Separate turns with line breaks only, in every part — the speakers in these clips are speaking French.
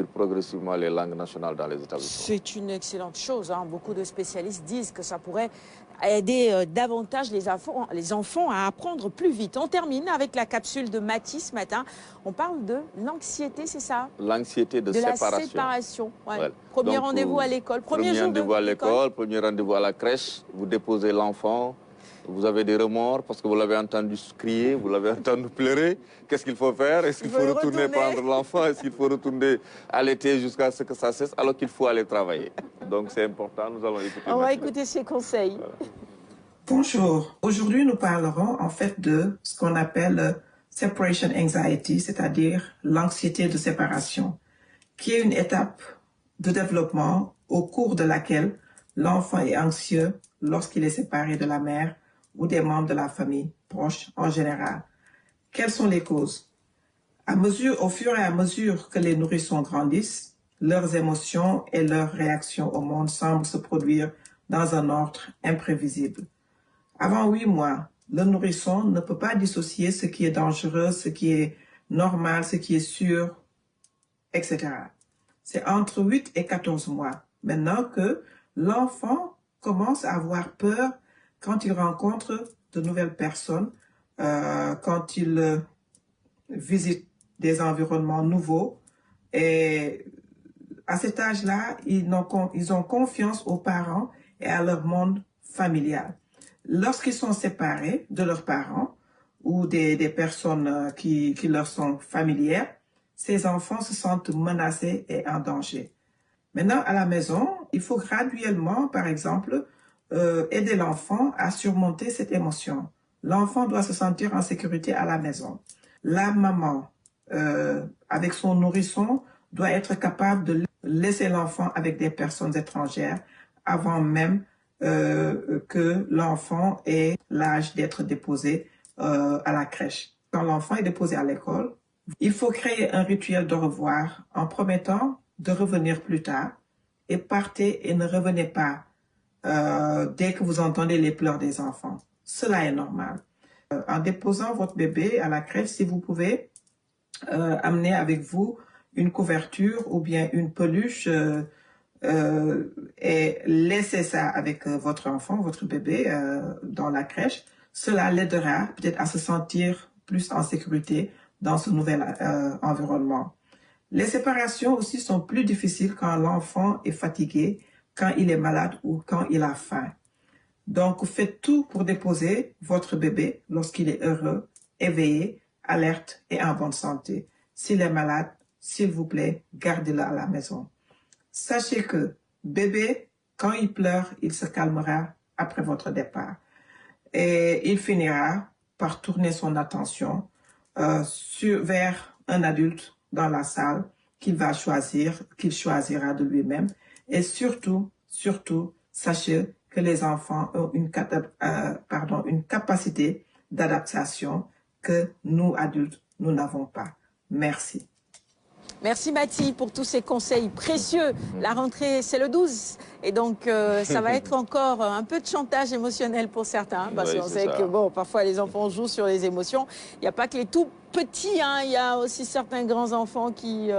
introduire progressivement les langues nationales dans les établissements.
C'est une excellente chose. Hein. Beaucoup de spécialistes disent que ça pourrait aider davantage les enfants à apprendre plus vite. On termine avec la capsule de Mathis ce matin. On parle de l'anxiété, c'est ça?
L'anxiété de séparation.
La séparation. Ouais.
Ouais.
Premier rendez-vous à l'école.
Premier rendez-vous à l'école, premier rendez-vous à la crèche. Vous déposez l'enfant. Vous avez des remords parce que vous l'avez entendu crier, vous l'avez entendu pleurer. Qu'est-ce qu'il faut faire? Est-ce qu'il faut retourner prendre l'enfant? Est-ce qu'il faut retourner allaiter jusqu'à ce que ça cesse? Alors qu'il faut aller travailler. Donc c'est important, nous allons écouter.
On va écouter ses conseils.
Voilà.
Bonjour. Aujourd'hui, nous parlerons en fait de ce qu'on appelle separation anxiety, c'est-à-dire l'anxiété de séparation, qui est une étape de développement au cours de laquelle l'enfant est anxieux lorsqu'il est séparé de la mère ou des membres de la famille proche en général. Quelles sont les causes? Au fur et à mesure que les nourrissons grandissent, leurs émotions et leurs réactions au monde semblent se produire dans un ordre imprévisible. Avant 8 mois, le nourrisson ne peut pas dissocier ce qui est dangereux, ce qui est normal, ce qui est sûr, etc. C'est entre 8 et 14 mois, maintenant que l'enfant commence à avoir peur quand il rencontre de nouvelles personnes, quand il visite des environnements nouveaux. Et à cet âge-là, ils ont confiance aux parents et à leur monde familial. Lorsqu'ils sont séparés de leurs parents ou des personnes qui leur sont familières, ces enfants se sentent menacés et en danger. Maintenant, à la maison, il faut graduellement, par exemple, aider l'enfant à surmonter cette émotion. L'enfant doit se sentir en sécurité à la maison. La maman, avec son nourrisson, doit être capable de laisser l'enfant avec des personnes étrangères avant même que l'enfant ait l'âge d'être déposé à la crèche. Quand l'enfant est déposé à l'école, il faut créer un rituel de revoir en promettant de revenir plus tard et partez et ne revenez pas dès que vous entendez les pleurs des enfants. Cela est normal. En déposant votre bébé à la crèche, si vous pouvez amener avec vous une couverture ou bien une peluche et laisser ça avec votre enfant, votre bébé dans la crèche, cela l'aidera peut-être à se sentir plus en sécurité dans ce nouvel environnement. Les séparations aussi sont plus difficiles quand l'enfant est fatigué, quand il est malade ou quand il a faim. Donc, faites tout pour déposer votre bébé lorsqu'il est heureux, éveillé, alerte et en bonne santé. S'il est malade, s'il vous plaît, gardez-le à la maison. Sachez que bébé, quand il pleure, il se calmera après votre départ. Et il finira par tourner son attention vers un adulte dans la salle qu'il choisira de lui-même. Et surtout, sachez que les enfants ont une capacité d'adaptation que nous, adultes, nous n'avons pas. Merci.
Merci Mathie pour tous ces conseils précieux. La rentrée, c'est le 12. Et donc, ça va être encore un peu de chantage émotionnel pour certains. Parce qu'on sait que, bon, parfois les enfants jouent sur les émotions. Il n'y a pas que les tout petits. Hein. Il y a aussi certains grands enfants qui,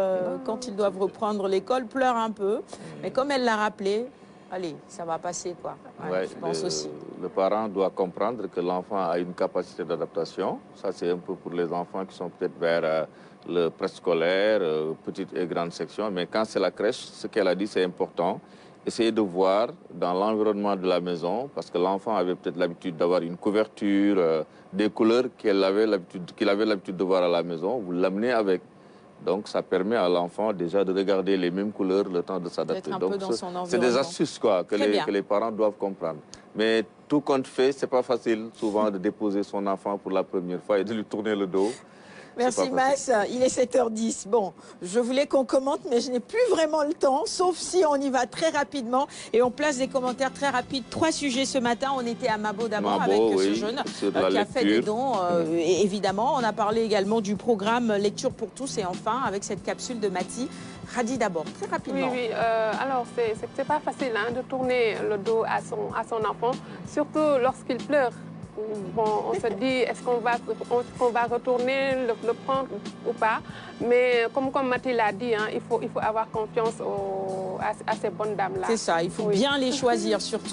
quand ils doivent reprendre l'école, pleurent un peu. Mais comme elle l'a rappelé, allez, ça va passer, quoi. Ouais, je pense aussi.
Le parent doit comprendre que l'enfant a une capacité d'adaptation. Ça, c'est un peu pour les enfants qui sont peut-être vers le préscolaire, petite et grande section. Mais quand c'est la crèche, ce qu'elle a dit, c'est important. Essayez de voir dans l'environnement de la maison, parce que l'enfant avait peut-être l'habitude d'avoir une couverture, des couleurs qu'il avait l'habitude de voir à la maison. Vous l'amenez avec. Donc, ça permet à l'enfant déjà de regarder les mêmes couleurs le temps de s'adapter. Donc, c'est des astuces quoi, que les parents doivent comprendre. Mais tout compte fait, ce n'est pas facile souvent de déposer son enfant pour la première fois et de lui tourner le dos.
Merci Max, il est 7h10. Bon, je voulais qu'on commente, mais je n'ai plus vraiment le temps, sauf si on y va très rapidement et on place des commentaires très rapides. 3 sujets ce matin. On était à Mabo d'abord avec ce jeune qui a fait des dons. Évidemment, on a parlé également du programme Lecture pour tous et enfin avec cette capsule de Mathie. Radi d'abord, très rapidement.
Oui, alors c'est pas facile hein, de tourner le dos à son enfant, surtout lorsqu'il pleure. bon, on se dit, est-ce qu'on va retourner le prendre ou pas? Mais comme Mathilde l'a dit, hein, il faut avoir confiance à ces bonnes dames-là.
C'est ça, il faut bien les choisir surtout.